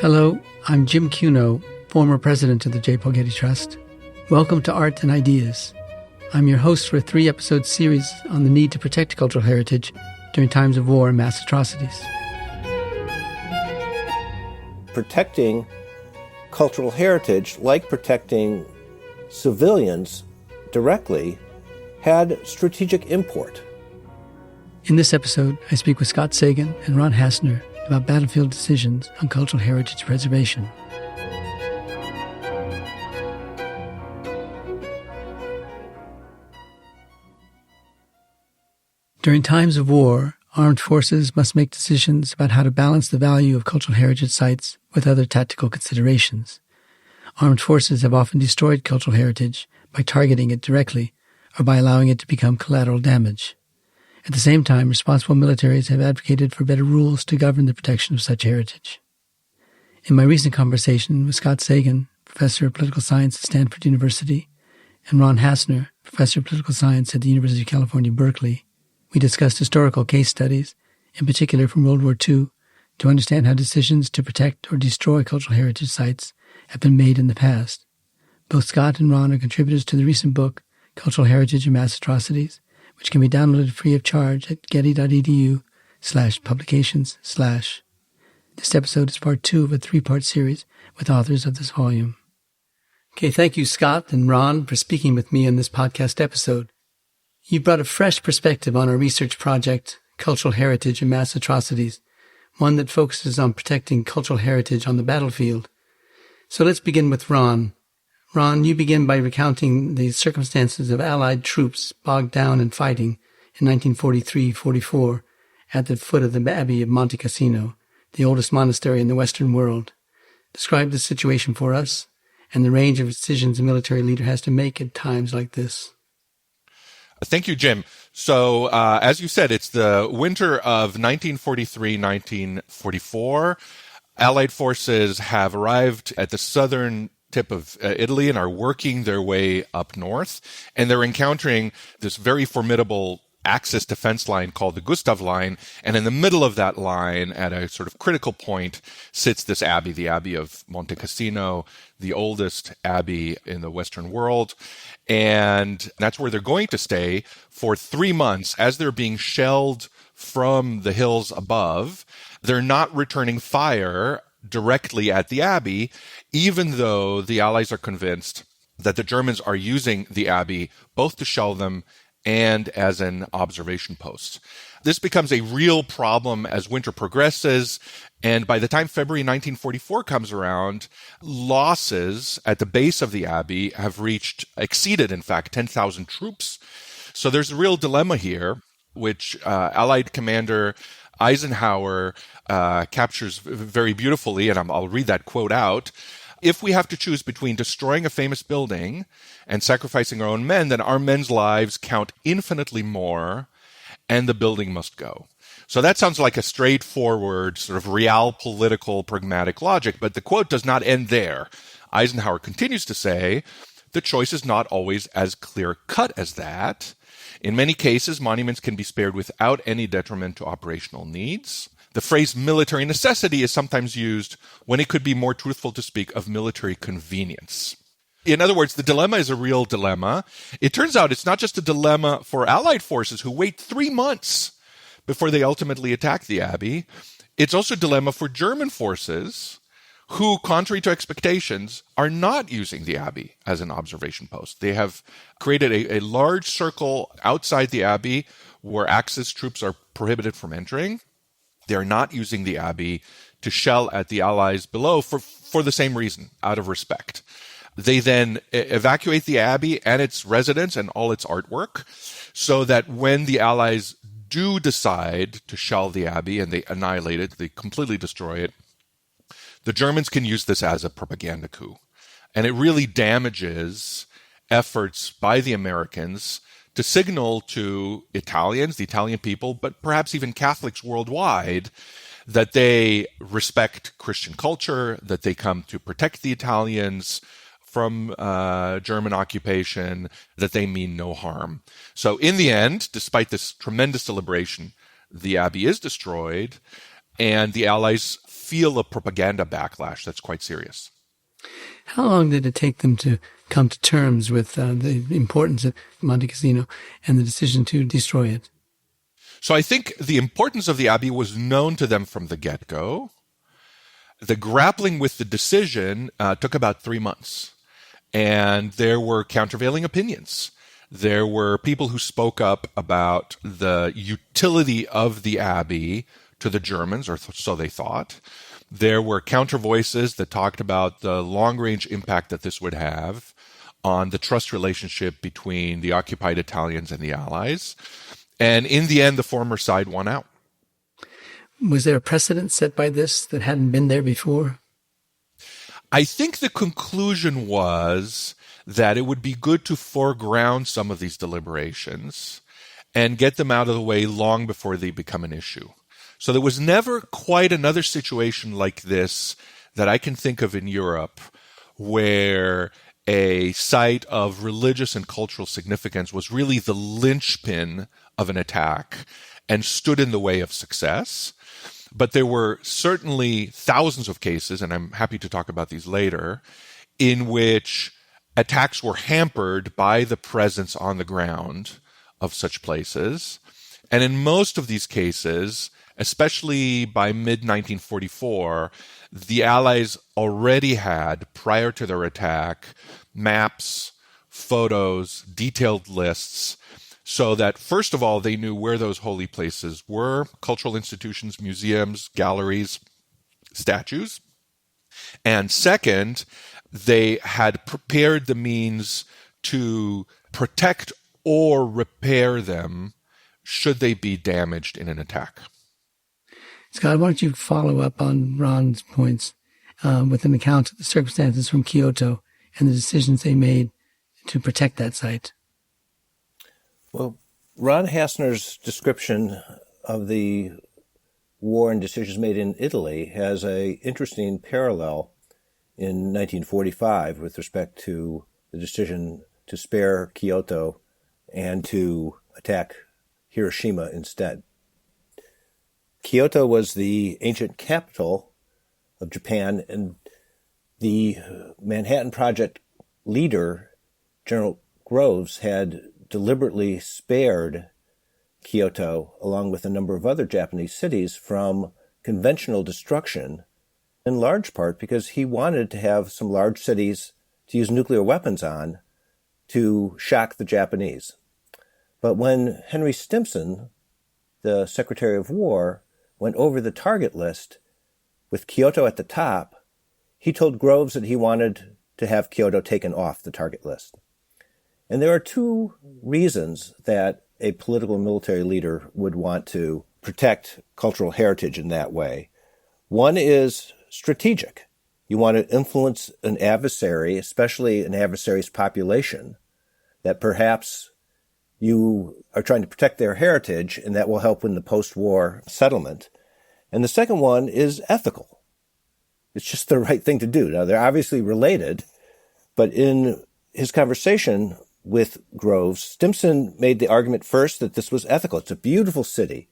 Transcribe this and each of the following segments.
Hello, I'm Jim Cuno, former president of the J. Paul Getty Trust. Welcome to Art and Ideas. I'm your host for a 3-episode series on the need to protect cultural heritage during times of war and mass atrocities. Protecting cultural heritage, like protecting civilians directly, had strategic import. In this episode, I speak with Scott Sagan and Ron Hassner about battlefield decisions on cultural heritage preservation. During times of war, armed forces must make decisions about how to balance the value of cultural heritage sites with other tactical considerations. Armed forces have often destroyed cultural heritage by targeting it directly or by allowing it to become collateral damage. At the same time, responsible militaries have advocated for better rules to govern the protection of such heritage. In my recent conversation with Scott Sagan, professor of political science at Stanford University, and Ron Hassner, professor of political science at the University of California, Berkeley, we discussed historical case studies, in particular from World War II, to understand how decisions to protect or destroy cultural heritage sites have been made in the past. Both Scott and Ron are contributors to the recent book, Cultural Heritage and Mass Atrocities, which can be downloaded free of charge at getty.edu/publications/. This episode is part 2 of a 3-part series with authors of this volume. Okay, thank you, Scott and Ron, for speaking with me in this podcast episode. You brought a fresh perspective on our research project, Cultural Heritage and Mass Atrocities, one that focuses on protecting cultural heritage on the battlefield. So let's begin with Ron. Ron, you begin by recounting the circumstances of Allied troops bogged down in fighting in 1943-44 at the foot of the abbey of Monte Cassino, the oldest monastery in the Western world. Describe the situation for us and the range of decisions a military leader has to make at times like this. Thank you, Jim. So, as you said, it's the winter of 1943-1944. Allied forces have arrived at the southern tip of Italy and are working their way up north. And they're encountering this very formidable Axis defense line called the Gustav Line. And in the middle of that line, at a sort of critical point, sits this abbey, the Abbey of Monte Cassino, the oldest abbey in the Western world. And that's where they're going to stay for 3 months as they're being shelled from the hills above. They're not returning fire directly at the abbey, even though the Allies are convinced that the Germans are using the abbey both to shell them and as an observation post. This becomes a real problem as winter progresses, and by the time February 1944 comes around, losses at the base of the abbey have exceeded, in fact, 10,000 troops. So there's a real dilemma here, which Allied Commander Eisenhower captures very beautifully, and I'll read that quote out. If we have to choose between destroying a famous building and sacrificing our own men, then our men's lives count infinitely more, and the building must go. So that sounds like a straightforward, sort of realpolitical, pragmatic logic, but the quote does not end there. Eisenhower continues to say, the choice is not always as clear-cut as that. In many cases, monuments can be spared without any detriment to operational needs. The phrase military necessity is sometimes used when it could be more truthful to speak of military convenience. In other words, the dilemma is a real dilemma. It turns out it's not just a dilemma for Allied forces who wait 3 months before they ultimately attack the abbey. It's also a dilemma for German forces who, contrary to expectations, are not using the abbey as an observation post. They have created a large circle outside the abbey where Axis troops are prohibited from entering. They are not using the abbey to shell at the Allies below for the same reason, out of respect. They then evacuate the abbey and its residents and all its artwork so that when the Allies do decide to shell the abbey and they annihilate it, they completely destroy it, the Germans can use this as a propaganda coup. And it really damages efforts by the Americans to signal to Italians, the Italian people, but perhaps even Catholics worldwide, that they respect Christian culture, that they come to protect the Italians from German occupation, that they mean no harm. So in the end, despite this tremendous deliberation, the abbey is destroyed. and the Allies feel a propaganda backlash that's quite serious. How long did it take them to come to terms with the importance of Monte Cassino and the decision to destroy it? So I think the importance of the abbey was known to them from the get-go. The grappling with the decision took about 3 months, and there were countervailing opinions. There were people who spoke up about the utility of the abbey to the Germans, or so they thought. There were counter voices that talked about the long-range impact that this would have on the trust relationship between the occupied Italians and the Allies. And in the end, the former side won out. Was there a precedent set by this that hadn't been there before? I think the conclusion was that it would be good to foreground some of these deliberations and get them out of the way long before they become an issue. So there was never quite another situation like this that I can think of in Europe where a site of religious and cultural significance was really the linchpin of an attack and stood in the way of success. But there were certainly thousands of cases, and I'm happy to talk about these later, in which attacks were hampered by the presence on the ground of such places. And in most of these cases, especially by mid-1944, the Allies already had, prior to their attack, maps, photos, detailed lists, so that, first of all, they knew where those holy places were, cultural institutions, museums, galleries, statues. And second, they had prepared the means to protect or repair them should they be damaged in an attack. Scott, why don't you follow up on Ron's points with an account of the circumstances from Kyoto and the decisions they made to protect that site? Well, Ron Hassner's description of the war and decisions made in Italy has an interesting parallel in 1945 with respect to the decision to spare Kyoto and to attack Hiroshima instead. Kyoto was the ancient capital of Japan, and the Manhattan Project leader, General Groves, had deliberately spared Kyoto, along with a number of other Japanese cities, from conventional destruction, in large part because he wanted to have some large cities to use nuclear weapons on to shock the Japanese. But when Henry Stimson, the Secretary of War, went over the target list with Kyoto at the top, he told Groves that he wanted to have Kyoto taken off the target list. And there are two reasons that a political and military leader would want to protect cultural heritage in that way. One is strategic. You want to influence an adversary, especially an adversary's population, that perhaps you are trying to protect their heritage, and that will help in the post-war settlement. And the second one is ethical. It's just the right thing to do. Now, they're obviously related, but in his conversation with Groves, Stimson made the argument first that this was ethical. It's a beautiful city.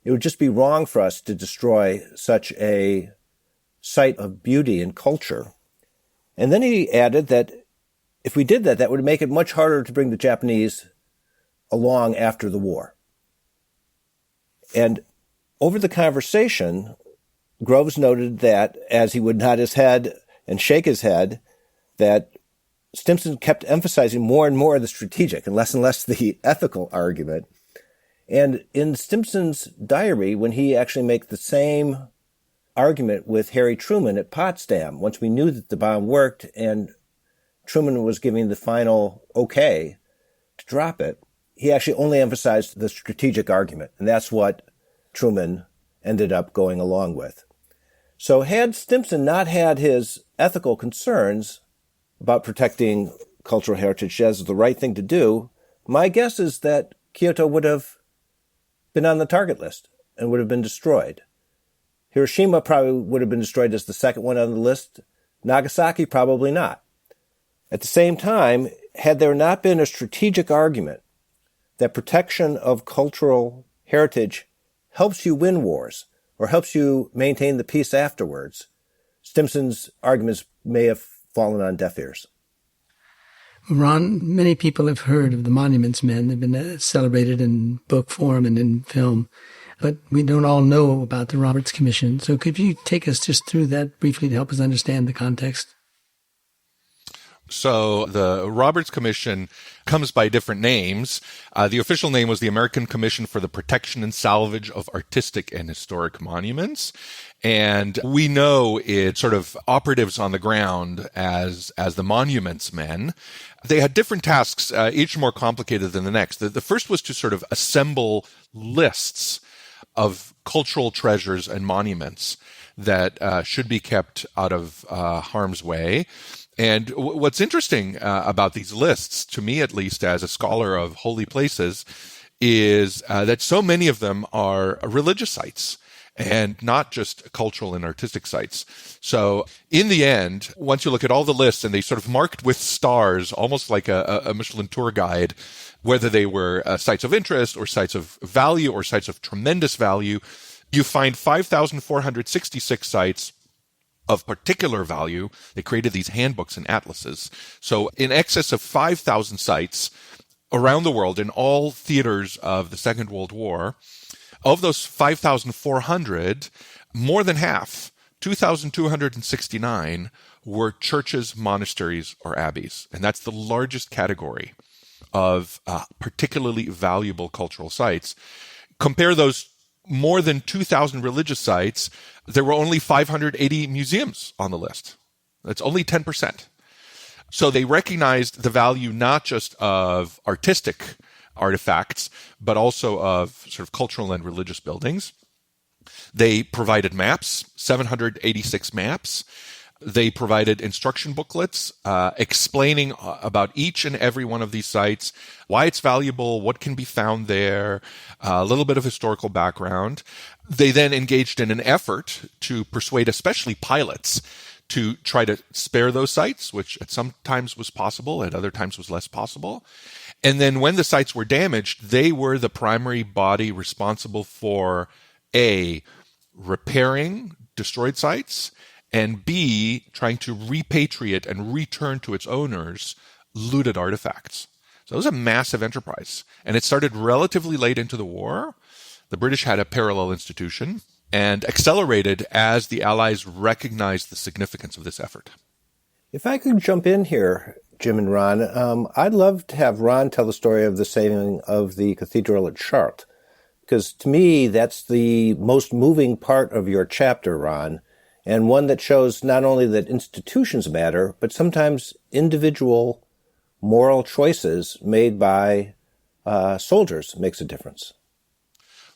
It would just be wrong for us to destroy such a site of beauty and culture. And then he added that if we did that, that would make it much harder to bring the Japanese along after the war. And over the conversation, Groves noted that as he would nod his head and shake his head, that Stimson kept emphasizing more and more the strategic and less the ethical argument. And in Stimson's diary, when he actually made the same argument with Harry Truman at Potsdam, once we knew that the bomb worked and Truman was giving the final okay to drop it, he actually only emphasized the strategic argument. And that's what Truman ended up going along with. So had Stimson not had his ethical concerns about protecting cultural heritage as the right thing to do, my guess is that Kyoto would have been on the target list and would have been destroyed. Hiroshima probably would have been destroyed as the second one on the list. Nagasaki, probably not. At the same time, had there not been a strategic argument that protection of cultural heritage helps you win wars, or helps you maintain the peace afterwards, Stimson's arguments may have fallen on deaf ears. Ron, many people have heard of the Monuments Men. They've been celebrated in book form and in film, but we don't all know about the Roberts Commission. So could you take us just through that briefly to help us understand the context? So the Roberts Commission comes by different names. The official name was the American Commission for the Protection and Salvage of Artistic and Historic Monuments. And we know it sort of operatives on the ground as the Monuments Men. They had different tasks, each more complicated than the next. The first was to sort of assemble lists of cultural treasures and monuments that should be kept out of harm's way. And what's interesting about these lists, to me at least as a scholar of holy places, is that so many of them are religious sites and not just cultural and artistic sites. So in the end, once you look at all the lists and they sort of marked with stars, almost like a Michelin tour guide, whether they were sites of interest or sites of value or sites of tremendous value, you find 5,466 sites of particular value. They created these handbooks and atlases. So in excess of 5,000 sites around the world in all theaters of the Second World War. Of those 5,400, more than half, 2,269, were churches, monasteries, or abbeys. And that's the largest category of particularly valuable cultural sites. Compare those more than 2,000 religious sites, there were only 580 museums on the list. That's only 10%. So they recognized the value not just of artistic artifacts, but also of sort of cultural and religious buildings. They provided maps, 786 maps. They provided instruction booklets explaining about each and every one of these sites, why it's valuable, what can be found there, a little bit of historical background. They then engaged in an effort to persuade especially pilots to try to spare those sites, which at some times was possible, at other times was less possible. And then when the sites were damaged, they were the primary body responsible for A, repairing destroyed sites, and B, trying to repatriate and return to its owners looted artifacts. So it was a massive enterprise. And it started relatively late into the war. The British had a parallel institution and accelerated as the Allies recognized the significance of this effort. If I could jump in here, Jim and Ron, I'd love to have Ron tell the story of the saving of the cathedral at Chartres, because to me, that's the most moving part of your chapter, Ron, and one that shows not only that institutions matter, but sometimes individual moral choices made by soldiers makes a difference.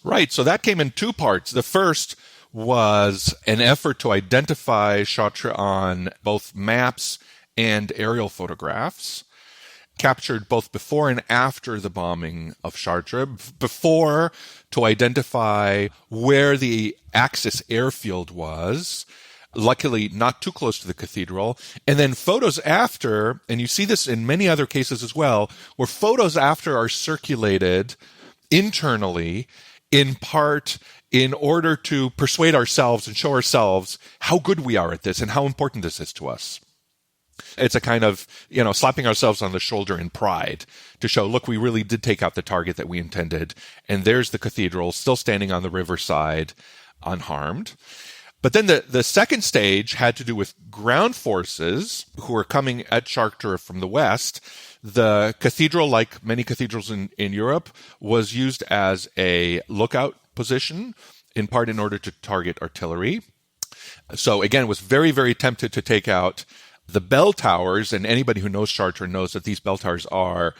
Right. So that came in two parts. The first was an effort to identify Chartres on both maps and aerial photographs, captured both before and after the bombing of Chartres. Before, to identify where the Axis airfield was, luckily not too close to the cathedral. And then photos after, and you see this in many other cases as well, where photos after are circulated internally, in part in order to persuade ourselves and show ourselves how good we are at this and how important this is to us. It's a kind of, slapping ourselves on the shoulder in pride to show, look, we really did take out the target that we intended. And there's the cathedral still standing on the riverside unharmed. But then the second stage had to do with ground forces who were coming at Chartres from the west. The cathedral, like many cathedrals in Europe, was used as a lookout position, in part in order to target artillery. So again, was very, very tempted to take out the bell towers, and anybody who knows Chartres knows that these bell towers are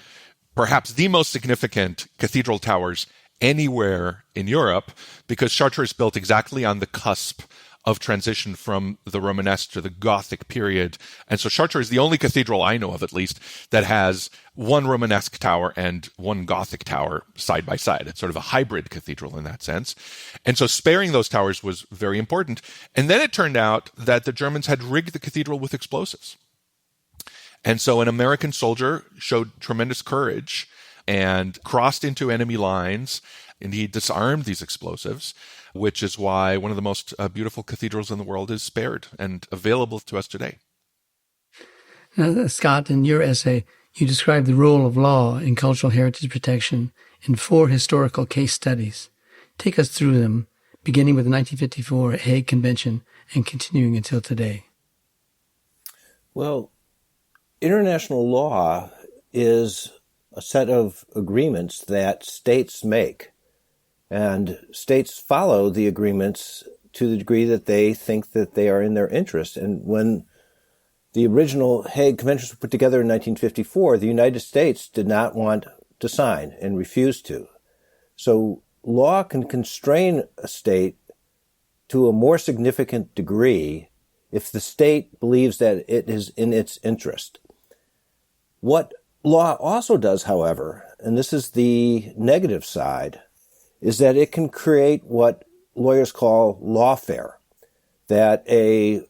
perhaps the most significant cathedral towers anywhere in Europe, because Chartres is built exactly on the cusp of transition from the Romanesque to the Gothic period. And so Chartres is the only cathedral I know of, at least, that has one Romanesque tower and one Gothic tower side by side. It's sort of a hybrid cathedral in that sense. And so sparing those towers was very important. And then it turned out that the Germans had rigged the cathedral with explosives. And so an American soldier showed tremendous courage and crossed into enemy lines, and he disarmed these explosives. which is why one of the most beautiful cathedrals in the world is spared and available to us today. Now, Scott, in your essay, you describe the role of law in cultural heritage protection in 4 historical case studies. Take us through them, beginning with the 1954 Hague Convention and continuing until today. Well, international law is a set of agreements that states make, and states follow the agreements to the degree that they think that they are in their interest. And when the original Hague Conventions were put together in 1954, the United States did not want to sign and refused to. So law can constrain a state to a more significant degree if the state believes that it is in its interest. What law also does, however, and this is the negative side, is that it can create what lawyers call lawfare, that a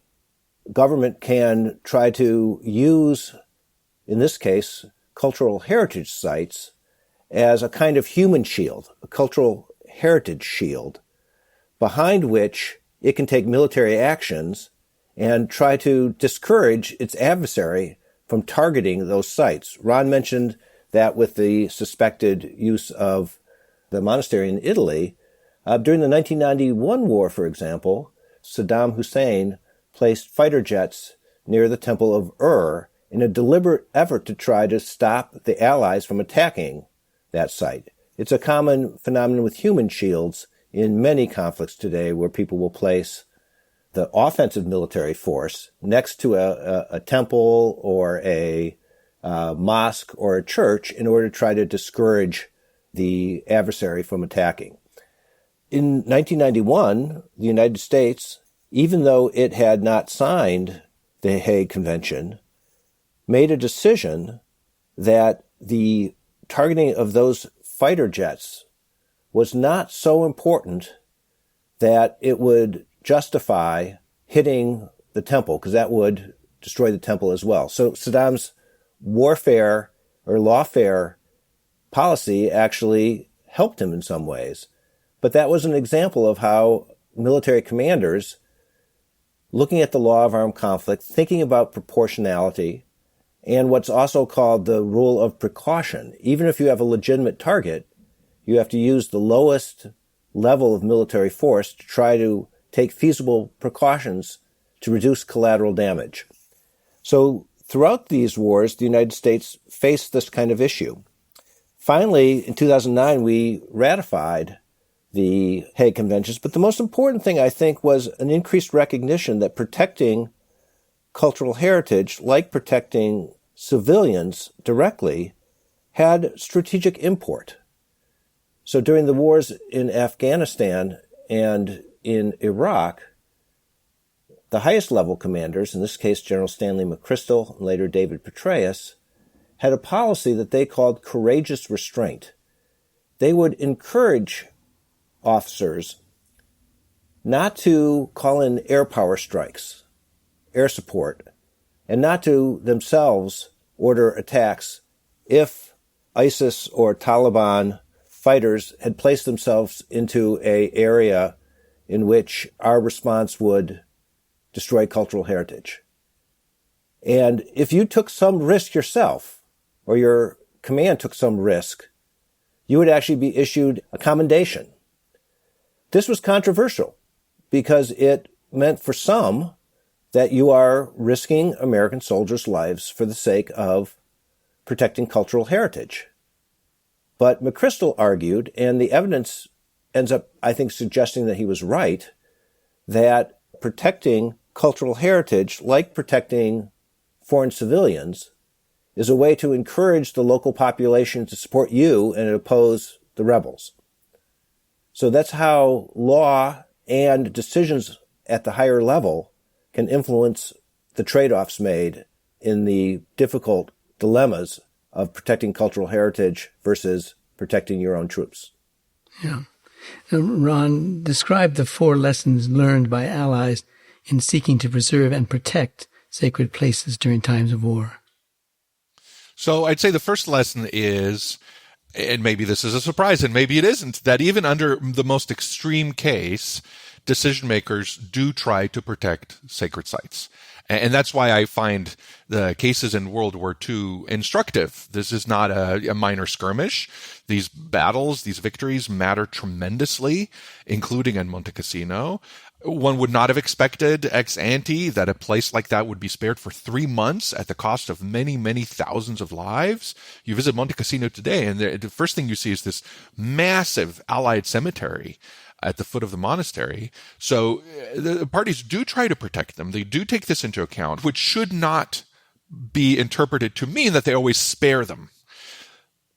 government can try to use, in this case, cultural heritage sites as a kind of human shield, a cultural heritage shield, behind which it can take military actions and try to discourage its adversary from targeting those sites. Ron mentioned that with the suspected use of the monastery in Italy. During the 1991 war, for example, Saddam Hussein placed fighter jets near the Temple of Ur in a deliberate effort to try to stop the Allies from attacking that site. It's a common phenomenon with human shields in many conflicts today, where people will place the offensive military force next to a temple or a mosque or a church in order to try to discourage the adversary from attacking. In 1991, the United States, even though it had not signed the Hague Convention, made a decision that the targeting of those fighter jets was not so important that it would justify hitting the temple, because that would destroy the temple as well. So Saddam's warfare or lawfare policy actually helped him in some ways. But that was an example of how military commanders, looking at the law of armed conflict, thinking about proportionality, and what's also called the rule of precaution. Even if you have a legitimate target, you have to use the lowest level of military force to try to take feasible precautions to reduce collateral damage. So throughout these wars, the United States faced this kind of issue. Finally, in 2009, we ratified the Hague Conventions, but the most important thing, I think, was an increased recognition that protecting cultural heritage, like protecting civilians directly, had strategic import. So during the wars in Afghanistan and in Iraq, the highest level commanders, in this case General Stanley McChrystal and later David Petraeus, had a policy that they called courageous restraint. They would encourage officers not to call in air power strikes, air support, and not to themselves order attacks if ISIS or Taliban fighters had placed themselves into an area in which our response would destroy cultural heritage. And if you took some risk yourself, or your command took some risk, you would actually be issued a commendation. This was controversial because it meant for some that you are risking American soldiers' lives for the sake of protecting cultural heritage. But McChrystal argued, and the evidence ends up, I think, suggesting that he was right, that protecting cultural heritage, like protecting foreign civilians, is a way to encourage the local population to support you and oppose the rebels. So that's how law and decisions at the higher level can influence the trade-offs made in the difficult dilemmas of protecting cultural heritage versus protecting your own troops. Yeah. Ron, describe the 4 lessons learned by allies in seeking to preserve and protect sacred places during times of war. So I'd say the first lesson is and maybe this is a surprise, and maybe it isn't, that even under the most extreme case, decision makers do try to protect sacred sites. And that's why I find the cases in World War II instructive. This is not a minor skirmish. These battles, these victories matter tremendously, including in Monte Cassino. One would not have expected ex ante that a place like that would be spared for 3 months at the cost of many, many thousands of lives. You visit Monte Cassino today, and the first thing you see is this massive Allied cemetery at the foot of the monastery. So the parties do try to protect them. They do take this into account, which should not be interpreted to mean that they always spare them.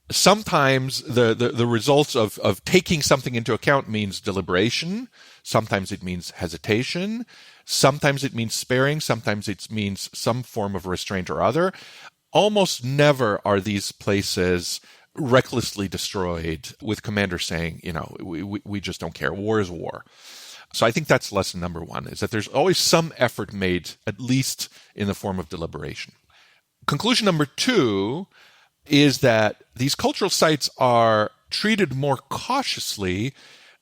Sometimes the results of taking something into account means deliberation. Sometimes it means hesitation. Sometimes it means sparing. Sometimes it means some form of restraint or other. Almost never are these places recklessly destroyed with commanders saying, we just don't care. War is war. So I think that's lesson number one, is that there's always some effort made, at least in the form of deliberation. Conclusion number two is that these cultural sites are treated more cautiously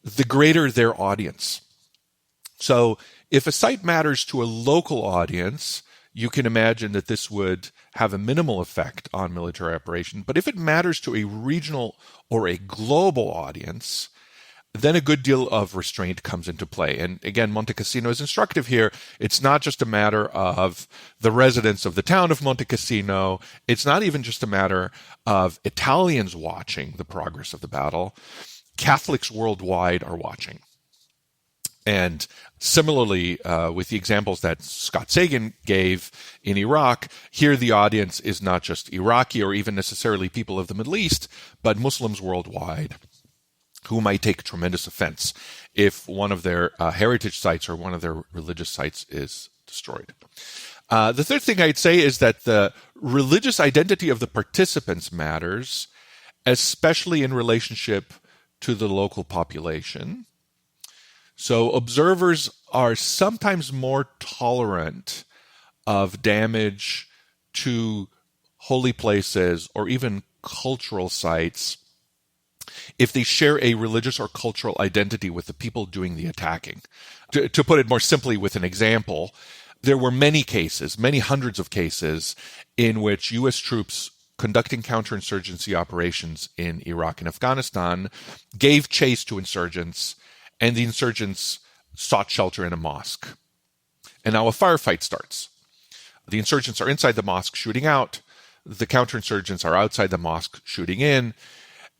the greater their audience. So if a site matters to a local audience, you can imagine that this would have a minimal effect on military operation. But if it matters to a regional or a global audience, then a good deal of restraint comes into play. And again, Monte Cassino is instructive here. It's not just a matter of the residents of the town of Monte Cassino. It's not even just a matter of Italians watching the progress of the battle. Catholics worldwide are watching. And similarly, with the examples that Scott Sagan gave in Iraq, here the audience is not just Iraqi or even necessarily people of the Middle East, but Muslims worldwide, who might take tremendous offense if one of their heritage sites or one of their religious sites is destroyed. The third thing I'd say is that the religious identity of the participants matters, especially in relationship to the local population. So observers are sometimes more tolerant of damage to holy places or even cultural sites if they share a religious or cultural identity with the people doing the attacking. To put it more simply with an example, there were many cases, many hundreds of cases, in which U.S. troops conducting counterinsurgency operations in Iraq and Afghanistan gave chase to insurgents, and the insurgents sought shelter in a mosque. And now a firefight starts. The insurgents are inside the mosque shooting out. The counterinsurgents are outside the mosque shooting in.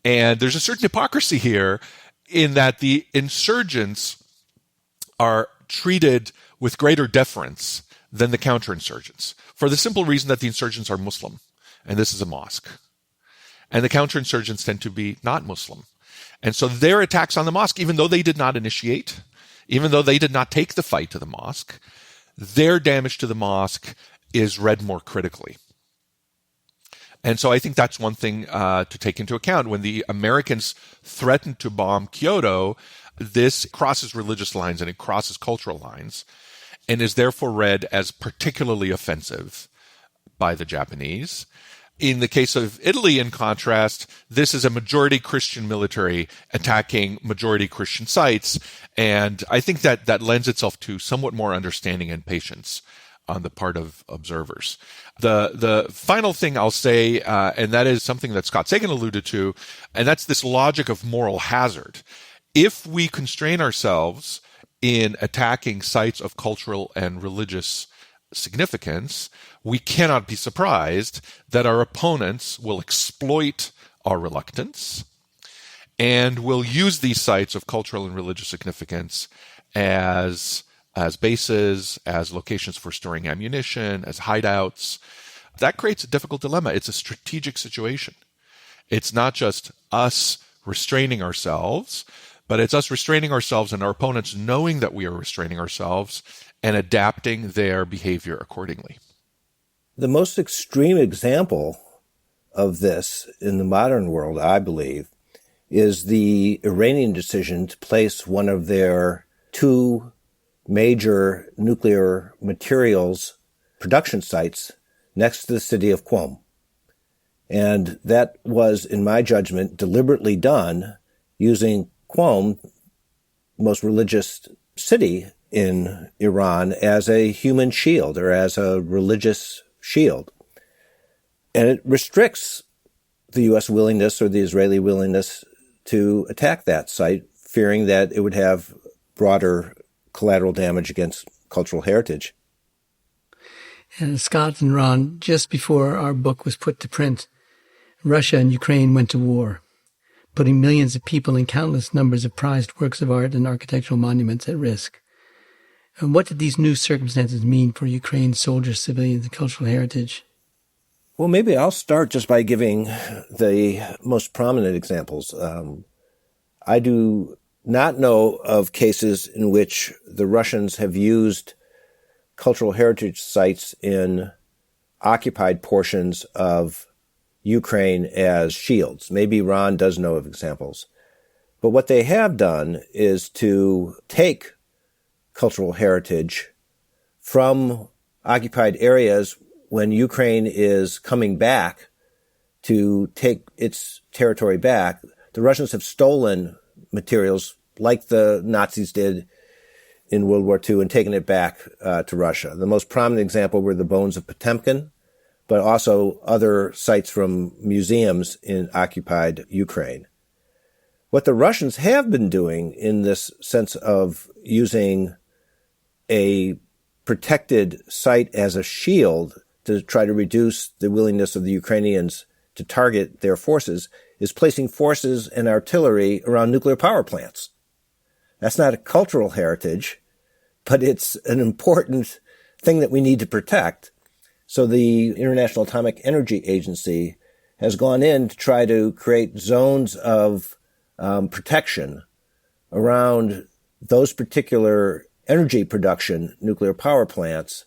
And there's a certain hypocrisy here in that the insurgents are treated with greater deference than the counterinsurgents, for the simple reason that the insurgents are Muslim, and this is a mosque. And the counterinsurgents tend to be not Muslim. And so their attacks on the mosque, even though they did not initiate, even though they did not take the fight to the mosque, their damage to the mosque is read more critically. And so I think that's one thing to take into account. When the Americans threatened to bomb Kyoto, this crosses religious lines and it crosses cultural lines and is therefore read as particularly offensive by the Japanese. In the case of Italy, in contrast, this is a majority Christian military attacking majority Christian sites. And I think that lends itself to somewhat more understanding and patience on the part of observers. The final thing I'll say, and that is something that Scott Sagan alluded to, and that's this logic of moral hazard. If we constrain ourselves in attacking sites of cultural and religious significance, we cannot be surprised that our opponents will exploit our reluctance and will use these sites of cultural and religious significance as bases, as locations for storing ammunition, as hideouts. That creates a difficult dilemma. It's a strategic situation. It's not just us restraining ourselves, but it's us restraining ourselves and our opponents knowing that we are restraining ourselves and adapting their behavior accordingly. The most extreme example of this in the modern world, I believe, is the Iranian decision to place one of their two major nuclear materials production sites next to the city of Qom. And that was, in my judgment, deliberately done using Qom, most religious city in Iran, as a human shield or as a religious shield. And it restricts the U.S. willingness or the Israeli willingness to attack that site, fearing that it would have broader collateral damage against cultural heritage. And Scott and Ron, just before our book was put to print, Russia and Ukraine went to war, putting millions of people and countless numbers of prized works of art and architectural monuments at risk. And what did these new circumstances mean for Ukraine's soldiers, civilians, and cultural heritage? Well, maybe I'll start just by giving the most prominent examples. I do not know of cases in which the Russians have used cultural heritage sites in occupied portions of Ukraine as shields. Maybe Ron does know of examples. But what they have done is to take cultural heritage from occupied areas when Ukraine is coming back to take its territory back. The Russians have stolen materials like the Nazis did in World War II and taken it back to Russia. The most prominent example were the bones of Potemkin, but also other sites from museums in occupied Ukraine. What the Russians have been doing in this sense of using a protected site as a shield to try to reduce the willingness of the Ukrainians to target their forces is placing forces and artillery around nuclear power plants. That's not a cultural heritage, but it's an important thing that we need to protect. So the International Atomic Energy Agency has gone in to try to create zones of protection around those particular energy production nuclear power plants.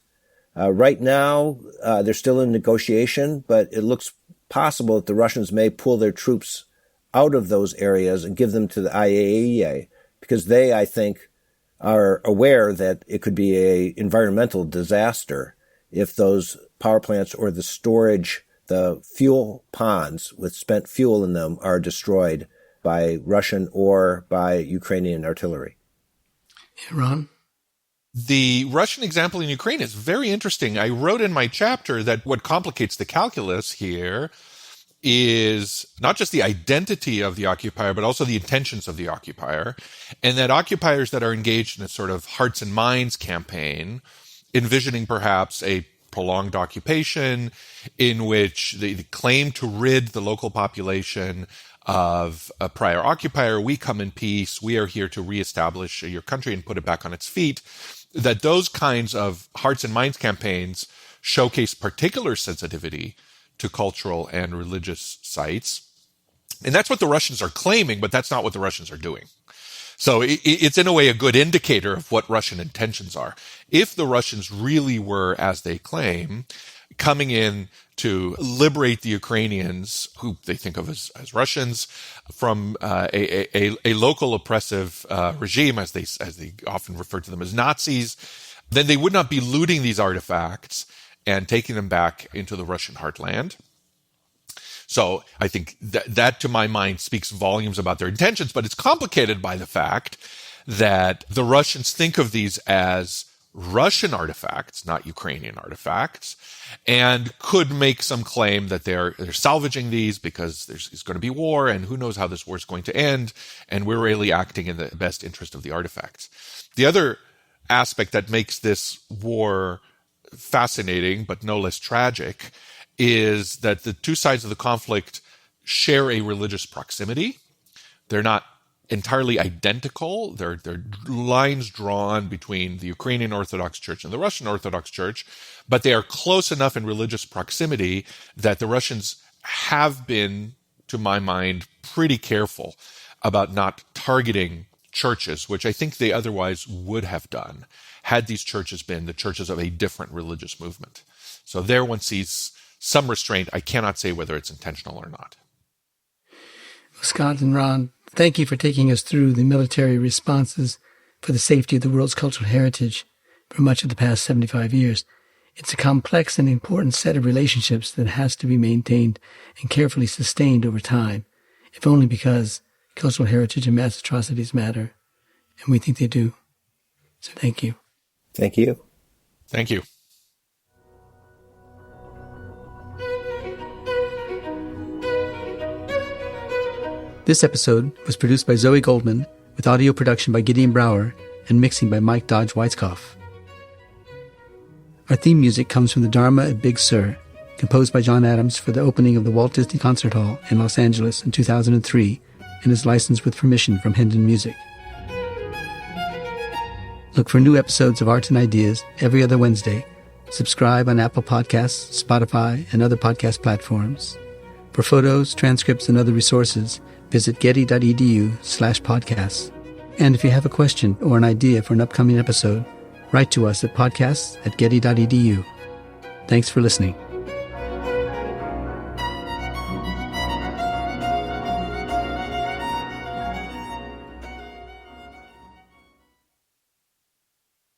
Right now, they're still in negotiation, but it looks possible that the Russians may pull their troops out of those areas and give them to the IAEA, because they, I think, are aware that it could be an environmental disaster if those power plants or the storage, the fuel ponds with spent fuel in them are destroyed by Russian or by Ukrainian artillery. Ron? The Russian example in Ukraine is very interesting. I wrote in my chapter that what complicates the calculus here is not just the identity of the occupier, but also the intentions of the occupier. And that occupiers that are engaged in a sort of hearts and minds campaign, envisioning perhaps a prolonged occupation in which they claim to rid the local population of a prior occupier. We come in peace. We are here to reestablish your country and put it back on its feet. That those kinds of hearts and minds campaigns showcase particular sensitivity to cultural and religious sites. And that's what the Russians are claiming, but that's not what the Russians are doing. So it's in a way a good indicator of what Russian intentions are. If the Russians really were, as they claim, coming in to liberate the Ukrainians, who they think of as Russians, from a local oppressive regime, as they often refer to them as Nazis, then they would not be looting these artifacts and taking them back into the Russian heartland. So I think that to my mind speaks volumes about their intentions, but it's complicated by the fact that the Russians think of these as Russian artifacts, not Ukrainian artifacts, and could make some claim that they're salvaging these because there's going to be war, and who knows how this war is going to end, and we're really acting in the best interest of the artifacts. The other aspect that makes this war fascinating, but no less tragic, is that the two sides of the conflict share a religious proximity. They're not entirely identical. There are lines drawn between the Ukrainian Orthodox Church and the Russian Orthodox Church, but they are close enough in religious proximity that the Russians have been, to my mind, pretty careful about not targeting churches, which I think they otherwise would have done had these churches been the churches of a different religious movement. So there one sees some restraint. I cannot say whether it's intentional or not. Scott and Ron, thank you for taking us through the military responses for the safety of the world's cultural heritage for much of the past 75 years. It's a complex and important set of relationships that has to be maintained and carefully sustained over time, if only because cultural heritage and mass atrocities matter, and we think they do. So thank you. Thank you. Thank you. This episode was produced by Zoe Goldman, with audio production by Gideon Brower and mixing by Mike Dodge Weitzkopf. Our theme music comes from the Dharma at Big Sur, composed by John Adams for the opening of the Walt Disney Concert Hall in Los Angeles in 2003, and is licensed with permission from Hendon Music. Look for new episodes of Art and Ideas every other Wednesday. Subscribe on Apple Podcasts, Spotify, and other podcast platforms. For photos, transcripts, and other resources, visit getty.edu/podcasts. And if you have a question or an idea for an upcoming episode, write to us at podcasts@getty.edu. Thanks for listening.